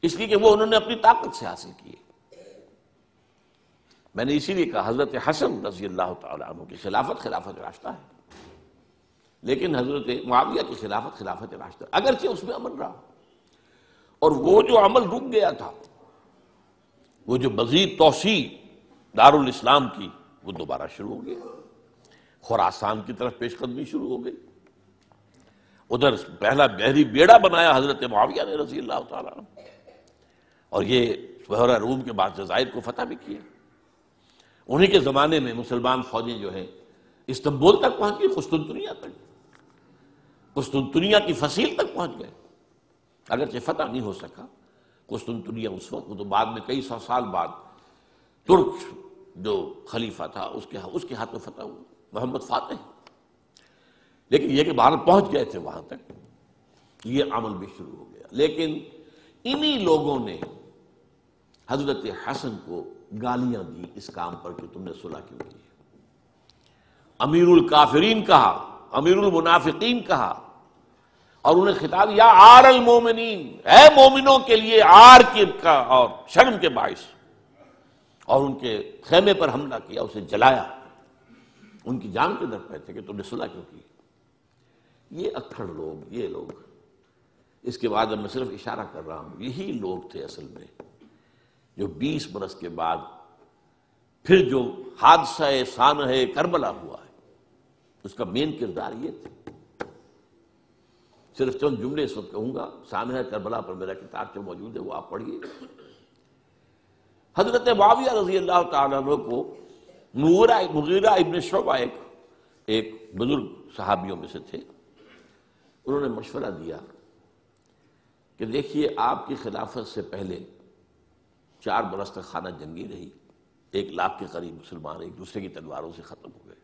اس لیے کہ وہ انہوں نے اپنی طاقت سے حاصل کی ہے۔ میں نے اسی لیے کہا حضرت حسن رضی اللہ تعالیٰ عنہ کی خلافت خلافت راشدہ ہے، لیکن حضرت معاویہ کی خلافت خلافت راشدہ، اگرچہ اس میں عمل رہا، اور وہ جو عمل رک گیا تھا، وہ جو مزید توسیع دارالاسلام کی، وہ دوبارہ شروع ہو گیا، خراسان کی طرف پیش قدمی شروع ہو گئی، ادھر پہلا بحری بیڑا بنایا حضرت معاویہ نے رضی اللہ تعالیٰ عنہ، اور یہ بحیرہ روم کے بعد جزائر کو فتح بھی کیا۔ انہی کے زمانے میں مسلمان فوجیں جو ہیں استنبول تک پہنچ گئی، قسطنطنیہ تک، قسطنطنیہ کی فصیل تک پہنچ گئے، اگرچہ فتح نہیں ہو سکا قسطنطنیہ اس وقت، وہ تو بعد میں کئی سو سال بعد ترک جو خلیفہ تھا اس کے ہاتھ میں فتح ہوا، محمد فاتح، لیکن یہ کہ باہر پہنچ گئے تھے وہاں تک، یہ عمل بھی شروع ہو گیا۔ لیکن انہی لوگوں نے حضرت حسن کو گالیاں دی اس کام پر کہ تم نے صلح کیوں کی، امیر الکافرین کہا، امیر المنافقین کہا، اور انہیں خطاب یا عار المومنین، اے مومنوں کے لیے عار کا اور شرم کے باعث، اور ان کے خیمے پر حملہ کیا، اسے جلایا، ان کی جان کے در پہ تھے کہ تم نے صلح کیوں کی۔ یہ اکھڑ لوگ، یہ لوگ، اس کے بعد اب میں صرف اشارہ کر رہا ہوں، یہی لوگ تھے اصل میں جو 20 برس کے بعد پھر جو حادثہ سانحہ کربلا ہوا ہے اس کا مین کردار یہ تھے۔ صرف چند جملے اس وقت کہوں گا، سانحہ کربلا پر میرا کتاب جو موجود ہے وہ آپ پڑھیے۔ حضرت معاویہ رضی اللہ تعالیٰ عنہ کو مغیرہ ابن شعبہ ایک بزرگ صحابیوں میں سے تھے، انہوں نے مشورہ دیا کہ دیکھیے آپ کی خلافت سے پہلے 4 برس تک خانہ جنگی رہی، 1 لاکھ کے قریب مسلمان ایک دوسرے کی تلواروں سے ختم ہو گئے۔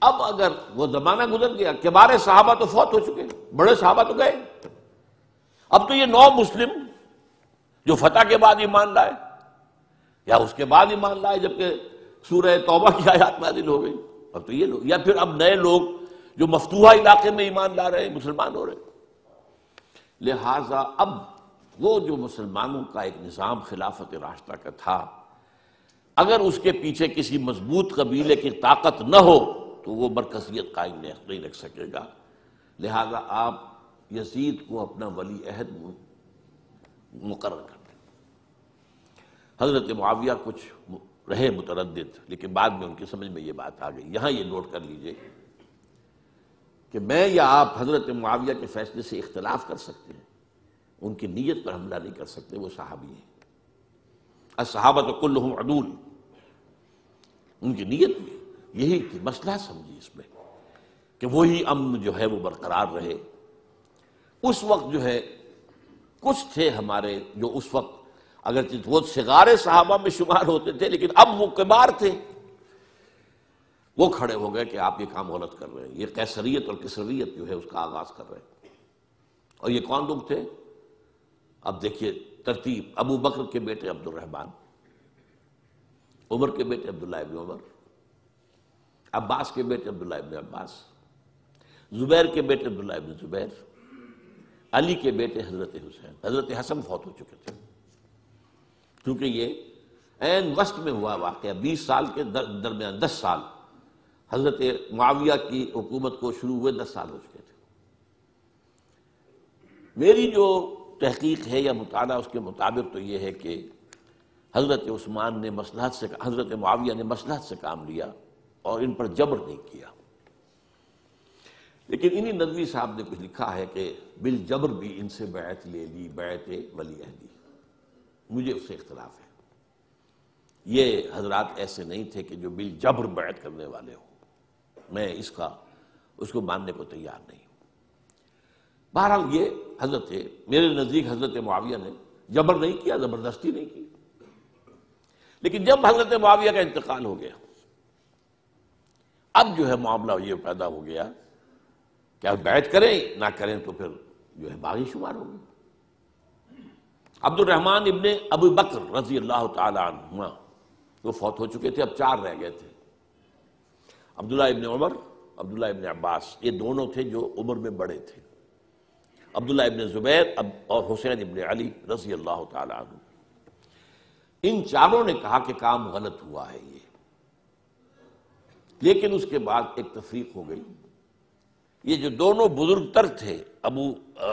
اب اگر وہ زمانہ گزر گیا، کبار صحابہ تو فوت ہو چکے، بڑے صحابہ تو گئے، اب تو یہ 9 مسلم جو فتح کے بعد ایمان لائے یا اس کے بعد ایمان لائے جبکہ سورہ توبہ کی آیات نازل ہو گئی، اب تو یہ لوگ، یا پھر اب نئے لوگ جو مفتوحہ علاقے میں ایمان لا رہے ہیں، مسلمان ہو رہے ہیں۔ لہٰذا اب وہ جو مسلمانوں کا ایک نظام خلافت راشدہ کا تھا، اگر اس کے پیچھے کسی مضبوط قبیلے کی طاقت نہ ہو تو وہ مرکزیت قائم نہیں رکھ سکے گا، لہذا آپ یزید کو اپنا ولی عہد مقرر کر دیں۔ حضرت معاویہ کچھ رہے متردد، لیکن بعد میں ان کی سمجھ میں یہ بات آ گئی۔ یہاں یہ نوٹ کر لیجئے کہ میں یا آپ حضرت معاویہ کے فیصلے سے اختلاف کر سکتے ہیں، ان کی نیت پر حملہ نہیں کر سکتے، وہ صحابی ہیں، الصحابۃ کلہم عدول، ان کی نیت بھی یہی تھی، مسئلہ سمجھی اس میں کہ وہی امن جو ہے وہ برقرار رہے۔ اس وقت جو ہے کچھ تھے ہمارے جو اس وقت اگرچہ وہ صغار صحابہ میں شمار ہوتے تھے، لیکن اب وہ کبار تھے، وہ کھڑے ہو گئے کہ آپ یہ کام غلط کر رہے ہیں، یہ قیصریت اور کسرویت جو ہے اس کا آغاز کر رہے ہیں۔ اور یہ کون لوگ تھے؟ اب دیکھیے ترتیب، ابو بکر کے بیٹے عبد الرحمن، عمر کے بیٹے عبداللہ ابن عمر، عباس کے بیٹے عبداللہ ابن عباس، زبیر کے بیٹے عبداللہ ابن زبیر، علی کے بیٹے حضرت حسین۔ حضرت حسن فوت ہو چکے تھے، کیونکہ یہ عین وسط میں ہوا واقعہ، 20 سال کے درمیان 10 سال حضرت معاویہ کی حکومت کو شروع ہوئے 10 سال ہو چکے تھے۔ میری جو تحقیق ہے یا مطالعہ اس کے مطابق تو یہ ہے کہ حضرت عثمان نے مصلحت سے، حضرت معاویہ نے مصلحت سے کام لیا اور ان پر جبر نہیں کیا، لیکن انہی ندوی صاحب نے کچھ لکھا ہے کہ بالجبر بھی ان سے بیعت لے لی، بیعت ولی عہدی، مجھے اس سے اختلاف ہے۔ یہ حضرات ایسے نہیں تھے کہ جو بالجبر بیعت کرنے والے ہوں، میں اس کو ماننے کو تیار نہیں ہوں۔ بہرحال یہ حضرت، میرے نزدیک حضرت معاویہ نے جبر نہیں کیا، زبردستی نہیں کی، لیکن جب حضرت معاویہ کا انتقال ہو گیا، اب جو ہے معاملہ یہ پیدا ہو گیا کہ اب بیعت کریں نہ کریں تو پھر جو ہے باغی شمار ہوگا۔ عبد الرحمن ابن ابو بکر رضی اللہ تعالی عنہما وہ فوت ہو چکے تھے، اب 4 رہ گئے تھے، عبداللہ ابن عمر، عبداللہ ابن عباس، یہ دونوں تھے جو عمر میں بڑے تھے، عبداللہ ابن زبیر اور حسین ابن علی رضی اللہ تعالی عنہ۔ ان چاروں نے کہا کہ کام غلط ہوا ہے یہ، لیکن اس کے بعد ایک تفریق ہو گئی۔ یہ جو دونوں بزرگ تر تھے،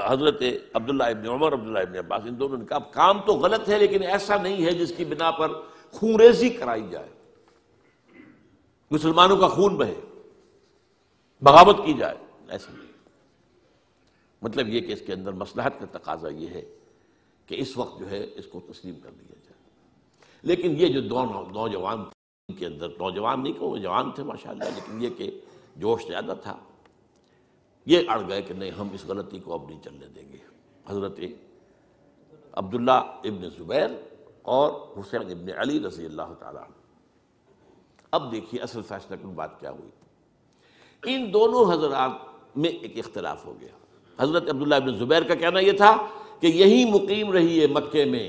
حضرت عبداللہ ابن عمر، عبداللہ ابن عباس، ان دونوں نے کہا کام تو غلط ہے لیکن ایسا نہیں ہے جس کی بنا پر خونریزی کرائی جائے، مسلمانوں کا خون بہے، بغاوت کی جائے، ایسا نہیں۔ مطلب یہ کہ اس کے اندر مصلحت کا تقاضا یہ ہے کہ اس وقت جو ہے اس کو تسلیم کر دیا جائے۔ لیکن یہ جو نوجوان کے اندر، نوجوان نہیں کہ وہ جوان تھے ماشاءاللہ، لیکن یہ کہ جوش زیادہ تھا، یہ اڑ گئے کہ نہیں ہم اس غلطی کو اب نہیں چلنے دیں گے۔ حضرت عبداللہ ابن زبیر اور حسین ابن علی رضی اللہ تعالیٰ عنہ۔ اب دیکھیے اصل فیصلہ کن بات کیا ہوئی، ان دونوں حضرات میں ایک اختلاف ہو گیا۔ حضرت عبداللہ ابن زبیر کا کہنا یہ تھا کہ یہیں مقیم رہیے مکے میں،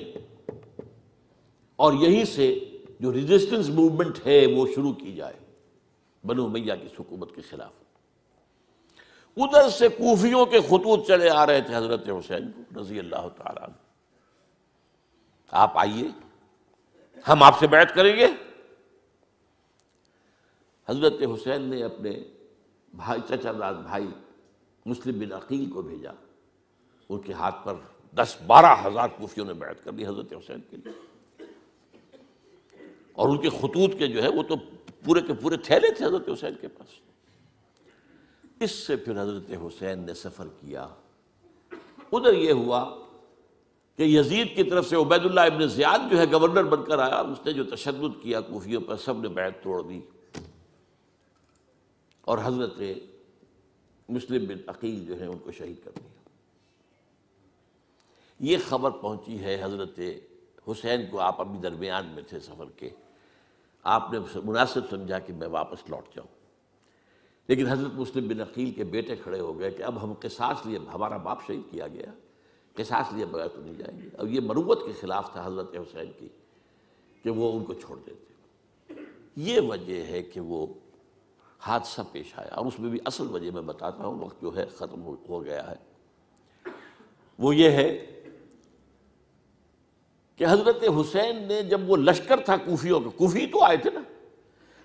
اور یہیں سے جو ریزسٹنس موومنٹ ہے وہ شروع کی جائے بنو امیہ کی حکومت کے خلاف۔ ادھر سے کوفیوں کے خطوط چلے آ رہے تھے حضرت حسین کو رضی اللہ تعالیٰ عنہ، آپ آئیے ہم آپ سے بیعت کریں گے۔ حضرت حسین نے اپنے بھائی، چچا داد بھائی مسلم بن عقیل کو بھیجا، ان کے ہاتھ پر 10-12 ہزار کوفیوں نے بیعت کر لی حضرت حسین کے لیے، اور ان کے خطوط کے جو ہے وہ تو پورے کے پورے تھیلے تھے حضرت حسین کے پاس۔ اس سے پھر حضرت حسین نے سفر کیا۔ ادھر یہ ہوا کہ یزید کی طرف سے عبید اللہ ابن زیاد جو ہے گورنر بن کر آیا، اس نے جو تشدد کیا کوفیوں پر، سب نے بیعت توڑ دی، اور حضرت مسلم بن عقیل جو ہے ان کو شہید کر دیا۔ یہ خبر پہنچی ہے حضرت حسین کو، آپ ابھی درمیان میں تھے سفر کے، آپ نے مناسب سمجھا کہ میں واپس لوٹ جاؤں، لیکن حضرت مسلم بن عقیل کے بیٹے کھڑے ہو گئے کہ اب ہم قصاص لیے، ہمارا باپ شہید کیا گیا، قصاص لیے بغیر تو نہیں جائیں گے۔ اب یہ مروت کے خلاف تھا حضرت حسین کی کہ وہ ان کو چھوڑ دیتے۔ یہ وجہ ہے کہ وہ حادثہ پیش آیا، اور اس میں بھی اصل وجہ میں بتاتا ہوں، وقت جو ہے ختم ہو گیا ہے۔ وہ یہ ہے کہ حضرت حسین نے جب وہ لشکر تھا کوفیوں کا، کوفی تو آئے تھے نا،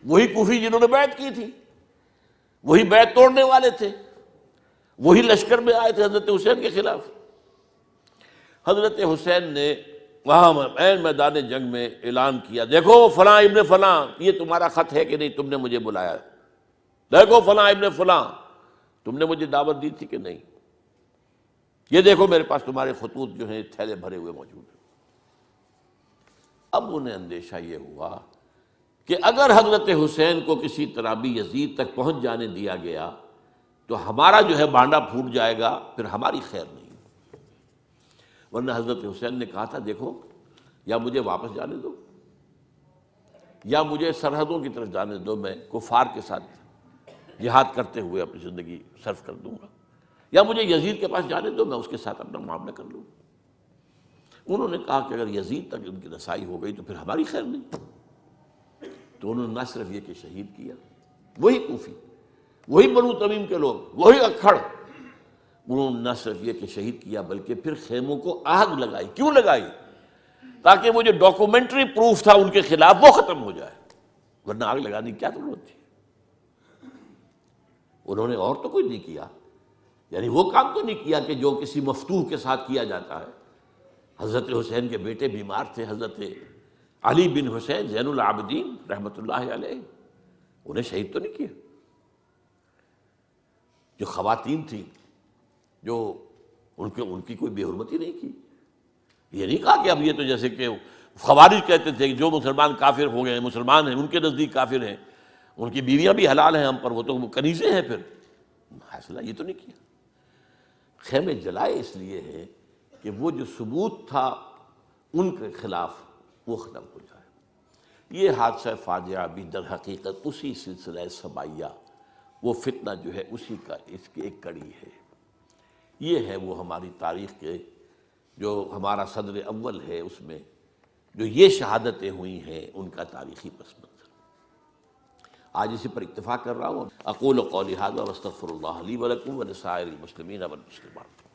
وہی کوفی جنہوں نے بیعت کی تھی، وہی بیعت توڑنے والے تھے، وہی لشکر میں آئے تھے حضرت حسین کے خلاف۔ حضرت حسین نے وہاں عین میدان جنگ میں اعلان کیا، دیکھو فلاں ابن فلاں، یہ تمہارا خط ہے کہ نہیں، تم نے مجھے بلایا، دیکھو فلاں ابن فلاں، تم نے مجھے دعوت دی تھی کہ نہیں، یہ دیکھو میرے پاس تمہارے خطوط جو ہیں تھیلے بھرے ہوئے موجود ہیں۔ اب انہیں اندیشہ یہ ہوا کہ اگر حضرت حسین کو کسی طرح بھی یزید تک پہنچ جانے دیا گیا تو ہمارا جو ہے بانڈا پھوٹ جائے گا، پھر ہماری خیر نہیں۔ ورنہ حضرت حسین نے کہا تھا دیکھو یا مجھے واپس جانے دو، یا مجھے سرحدوں کی طرف جانے دو، میں کفار کے ساتھ جہاد کرتے ہوئے اپنی زندگی صرف کر دوں گا، یا مجھے یزید کے پاس جانے دو، میں اس کے ساتھ اپنا معاملہ کر لوں۔ انہوں نے کہا کہ اگر یزید تک ان کی رسائی ہو گئی تو پھر ہماری خیر نہیں۔ تو انہوں نے نہ صرف یہ کہ شہید کیا، وہی کوفی، وہی بنو تمیم کے لوگ، وہی اکھڑ، انہوں نے نہ صرف یہ کہ شہید کیا بلکہ پھر خیموں کو آگ لگائی۔ کیوں لگائی؟ تاکہ وہ جو ڈاکومنٹری پروف تھا ان کے خلاف وہ ختم ہو جائے، ورنہ آگ لگانے کی کیا ضرورت تھی؟ انہوں نے اور تو کوئی نہیں کیا، یعنی وہ کام تو نہیں کیا کہ جو کسی مفتوح کے ساتھ کیا جاتا ہے۔ حضرت حسین کے بیٹے بیمار تھے، حضرت علی بن حسین زین العابدین رحمۃ اللہ علیہ، انہیں شہید تو نہیں کیا۔ جو خواتین تھیں جو ان کی کوئی بے حرمتی نہیں کی۔ یہ نہیں کہا کہ اب یہ تو جیسے کہ خوارج کہتے تھے کہ جو مسلمان کافر ہو گئے ہیں، مسلمان ہیں، ان کے نزدیک کافر ہیں، ان کی بیویاں بھی حلال ہیں ہم پر، وہ تو کنیزیں ہیں، پھر حاصلہ یہ تو نہیں کیا۔ خیمے جلائے اس لیے ہے کہ وہ جو ثبوت تھا ان کے خلاف وہ ختم ہو جائے۔ یہ حادثہ فاجعہ بھی در حقیقت اسی سلسلہ سبائیہ، وہ فتنہ جو ہے اسی کا اس کی ایک کڑی ہے۔ یہ ہے وہ ہماری تاریخ کے جو ہمارا صدر اول ہے، اس میں جو یہ شہادتیں ہوئی ہیں ان کا تاریخی پس منظر۔ آج اسی پر اکتفا کر رہا ہوں۔ اقول قولی ھذا واستغفر اللہ لی ولکم ولسائر المسلمین والمسلمات۔